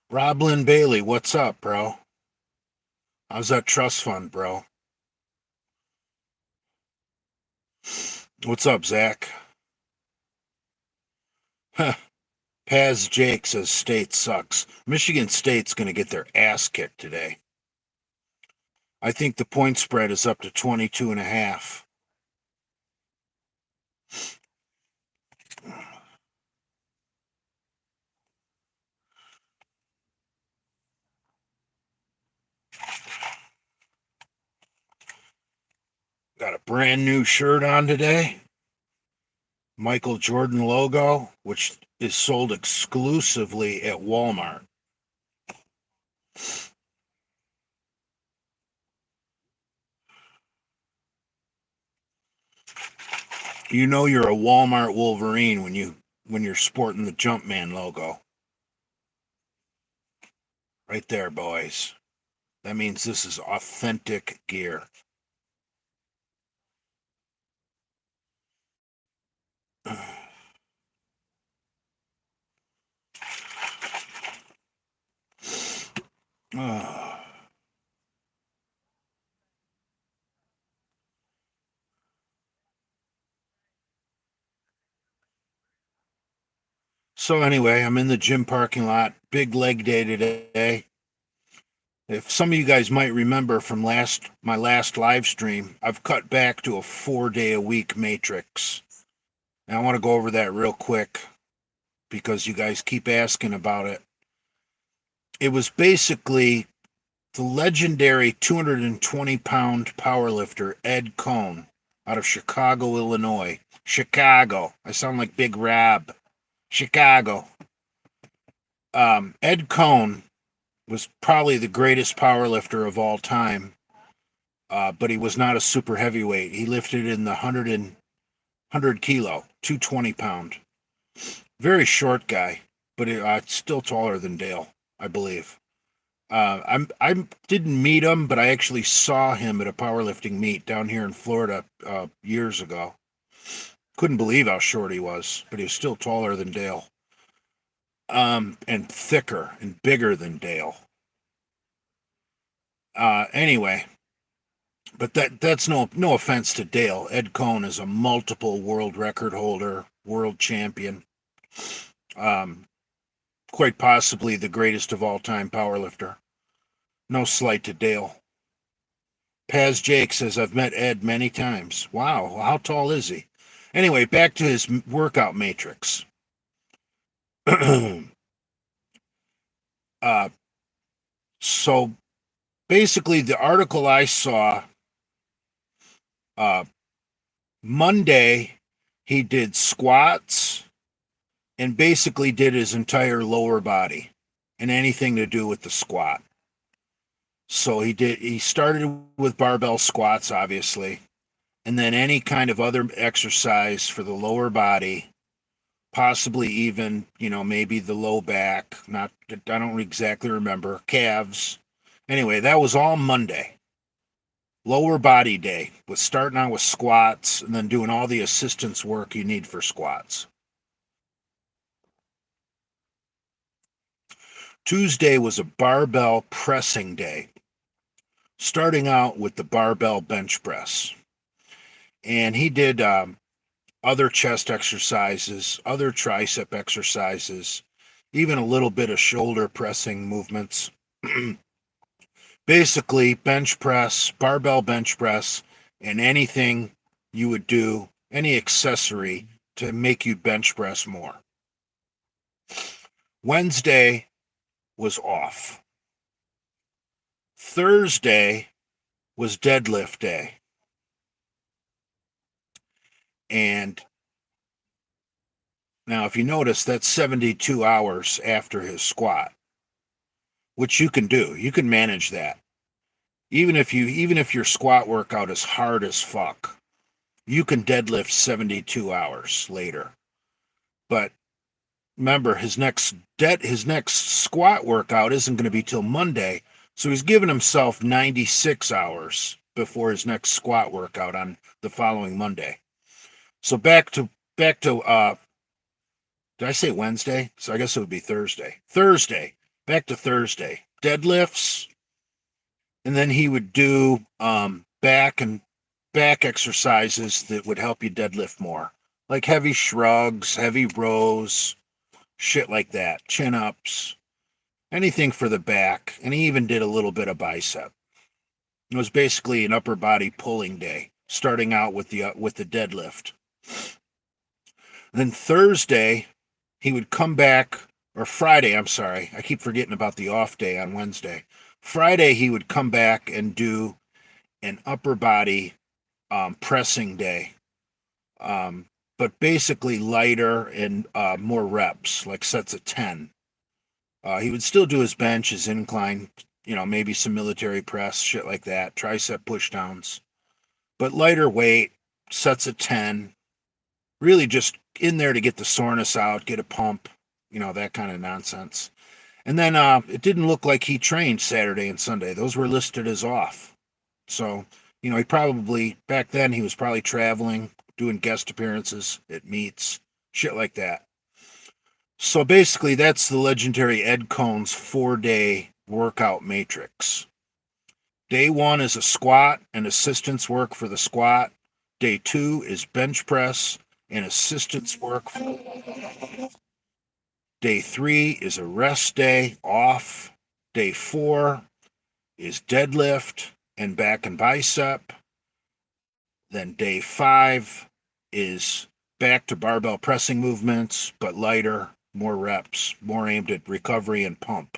Roblin Bailey, what's up, bro? How's that trust fund, bro? What's up, Zach? Huh. Paz Jake says state sucks. Michigan State's going to get their ass kicked today. I think the point spread is up to 22 and a half. Got a brand new shirt on today. Michael Jordan logo, which is sold exclusively at Walmart. You know you're a Walmart Wolverine when you're sporting the Jumpman logo. Right there, boys. That means this is authentic gear. So anyway, I'm in the gym parking lot. Big leg day today. If some of you guys might remember from my last live stream, I've cut back to a 4-day-a-week matrix. And I want to go over that real quick because you guys keep asking about it. It was basically the legendary 220-pound powerlifter Ed Cohn out of Chicago, Illinois. Chicago. I sound like Big Rob. Chicago. Ed Cohn was probably the greatest powerlifter of all time, but he was not a super heavyweight. He lifted in the 100 kilo, 220 pound. Very short guy, but still taller than Dale, I believe. I didn't meet him, but I actually saw him at a powerlifting meet down here in Florida years ago. Couldn't believe how short he was, but he was still taller than Dale. And thicker and bigger than Dale. Anyway, but that's no offense to Dale. Ed Cohn is a multiple world record holder, world champion. Quite possibly the greatest of all time powerlifter. No slight to Dale. Paz Jake says, I've met Ed many times. Wow, how tall is he? Anyway, back to his workout matrix. So basically, the article I saw, Monday, he did squats and basically did his entire lower body and anything to do with the squat. So he started with barbell squats, obviously, and then any kind of other exercise for the lower body, possibly even, maybe the low back, I don't exactly remember, calves. Anyway, that was all Monday. Lower body day, with starting out with squats and then doing all the assistance work you need for squats. Tuesday was a barbell pressing day, starting out with the barbell bench press. And he did other chest exercises, other tricep exercises, even a little bit of shoulder pressing movements. Basically, bench press, barbell bench press, and anything you would do, any accessory to make you bench press more. Wednesday was off. Thursday was deadlift day. And now, if you notice, that's 72 hours after his squat, which you can do. You can manage that. Even if your squat workout is hard as fuck, you can deadlift 72 hours later. But remember, his next squat workout isn't going to be till Monday, so he's giving himself 96 hours before his next squat workout on the following Monday. So back to did I say Wednesday? So I guess it would be Thursday. Thursday, back to Thursday. Deadlifts, and then he would do back exercises that would help you deadlift more, like heavy shrugs, heavy rows, shit like that, chin ups, anything for the back. And he even did a little bit of bicep. It was basically an upper body pulling day, starting out with the deadlift. Then Thursday, he would come back, or Friday, I'm sorry. I keep forgetting about the off day on Wednesday. Friday, he would come back and do an upper body pressing day, but basically lighter and more reps, like sets of 10. He would still do his bench, his incline, maybe some military press, shit like that, tricep pushdowns, but lighter weight, sets of 10, really just in there to get the soreness out, get a pump, that kind of nonsense. And then it didn't look like he trained Saturday and Sunday. Those were listed as off. So, he probably, back then, he was probably traveling, doing guest appearances at meets, shit like that. So basically, that's the legendary Ed Cohn's 4-day workout matrix. Day 1 is a squat and assistance work for the squat. Day 2 is bench press and assistance work. Day 3 is a rest day off. Day 4 is deadlift and back and bicep. Then day 5 is back to barbell pressing movements, but lighter, more reps, more aimed at recovery and pump.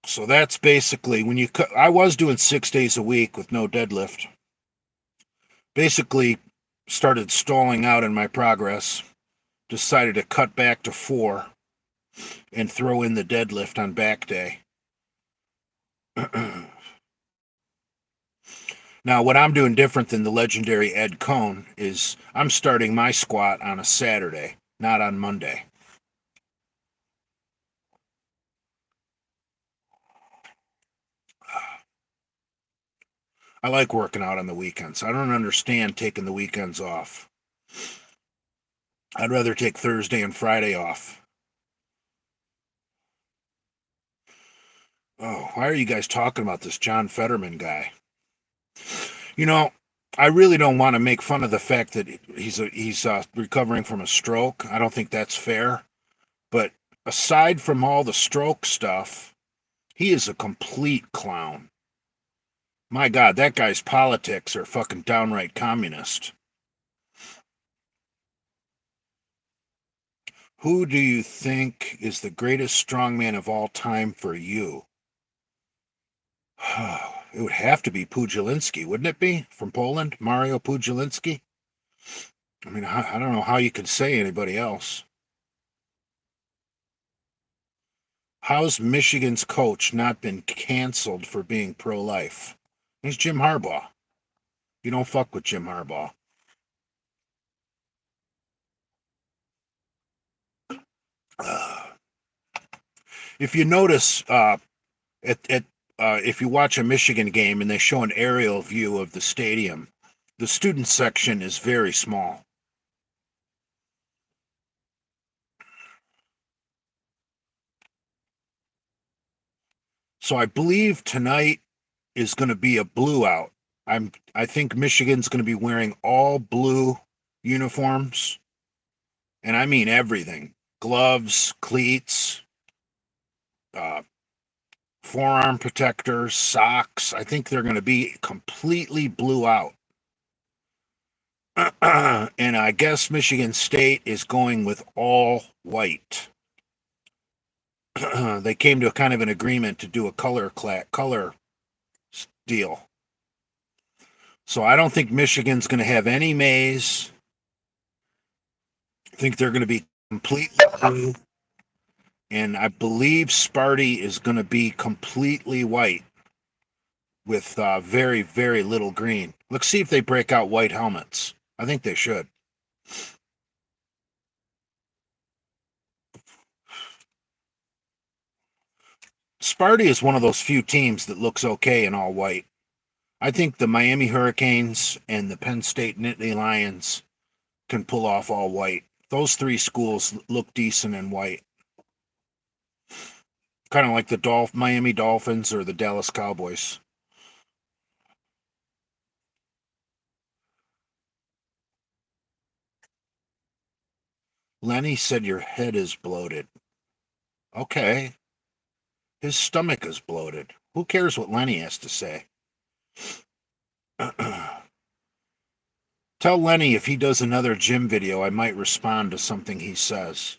So that's basically when I was doing 6 days a week with no deadlift. Basically started stalling out in my progress, decided to cut back to 4 and throw in the deadlift on back day. Now, what I'm doing different than the legendary Ed Cohn is I'm starting my squat on a Saturday, not on Monday. I like working out on the weekends. I don't understand taking the weekends off. I'd rather take Thursday and Friday off. Oh, why are you guys talking about this John Fetterman guy? I really don't want to make fun of the fact that he's recovering from a stroke. I don't think that's fair. But aside from all the stroke stuff, he is a complete clown. My God, that guy's politics are fucking downright communist. Who do you think is the greatest strongman of all time for you? It would have to be Pudzianski, wouldn't it be? From Poland, Mario Pudzianski? I mean, I don't know how you could say anybody else. How's Michigan's coach not been canceled for being pro-life? He's Jim Harbaugh. You don't fuck with Jim Harbaugh. If you notice, if you watch a Michigan game and they show an aerial view of the stadium, the student section is very small. So I believe tonight is going to be a blue out. I think Michigan's going to be wearing all blue uniforms, and I mean everything: gloves, cleats, forearm protectors, socks. I think they're going to be completely blue out. And I guess Michigan State is going with all white. They came to a kind of an agreement to do a color deal. So I don't think Michigan's going to have any maize. I think they're going to be completely blue. And I believe Sparty is going to be completely white with very, very little green. Let's see if they break out white helmets. I think they should. Sparty is one of those few teams that looks okay in all white. I think the Miami Hurricanes and the Penn State Nittany Lions can pull off all white. Those 3 schools look decent in white. Kind of like the Miami Dolphins or the Dallas Cowboys. Lenny said your head is bloated. Okay. His stomach is bloated. Who cares what Lenny has to say? Tell Lenny if he does another gym video, I might respond to something he says.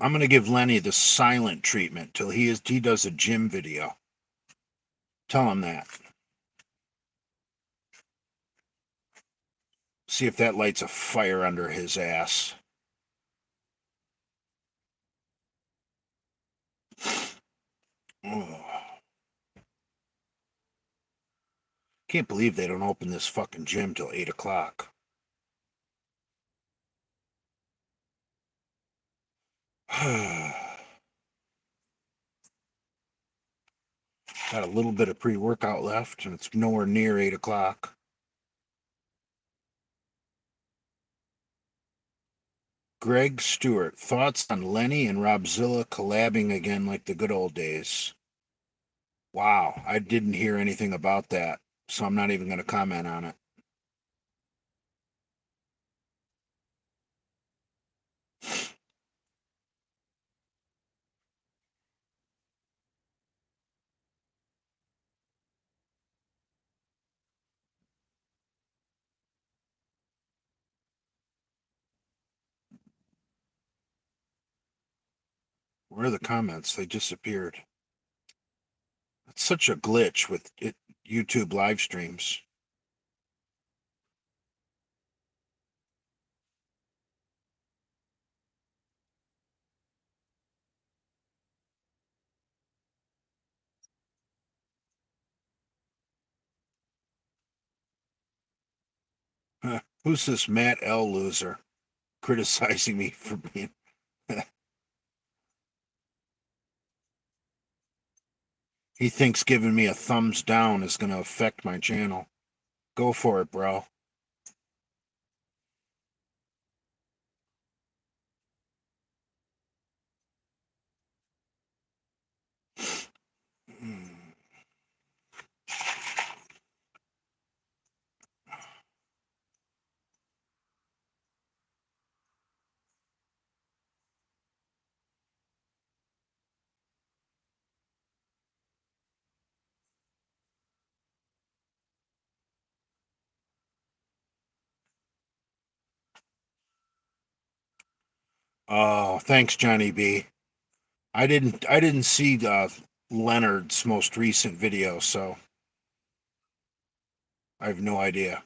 I'm going to give Lenny the silent treatment till he does a gym video. Tell him that. See if that lights a fire under his ass. Oh. Can't believe they don't open this fucking gym till 8 o'clock. Got a little bit of pre-workout left, and it's nowhere near 8 o'clock. Greg Stewart, thoughts on Lenny and Robzilla collabing again like the good old days? Wow, I didn't hear anything about that, so I'm not even going to comment on it. Where are the comments? They disappeared. It's such a glitch with YouTube live streams. Who's this Matt L loser criticizing me for being... He thinks giving me a thumbs down is going to affect my channel. Go for it, bro. Oh, thanks, Johnny B. I didn't see Leonard's most recent video, so I have no idea.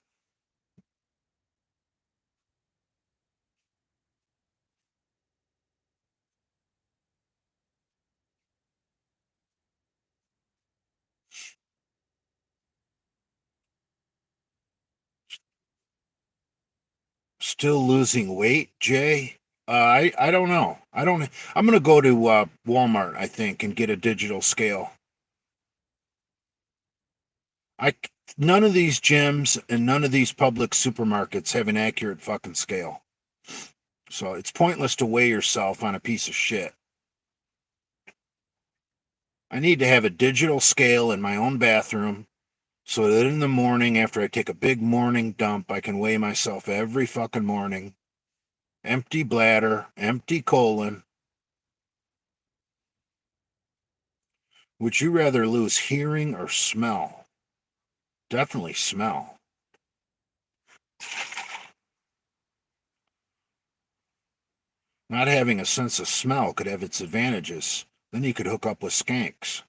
Still losing weight, Jay? I don't know. I'm gonna go to Walmart, I think, and get a digital scale. I None of these gyms and none of these public supermarkets have an accurate fucking scale. So it's pointless to weigh yourself on a piece of shit. I need to have a digital scale in my own bathroom so that in the morning after I take a big morning dump, I can weigh myself every fucking morning. Empty bladder, empty colon. Would you rather lose hearing or smell? Definitely smell. Not having a sense of smell could have its advantages. Then you could hook up with skanks.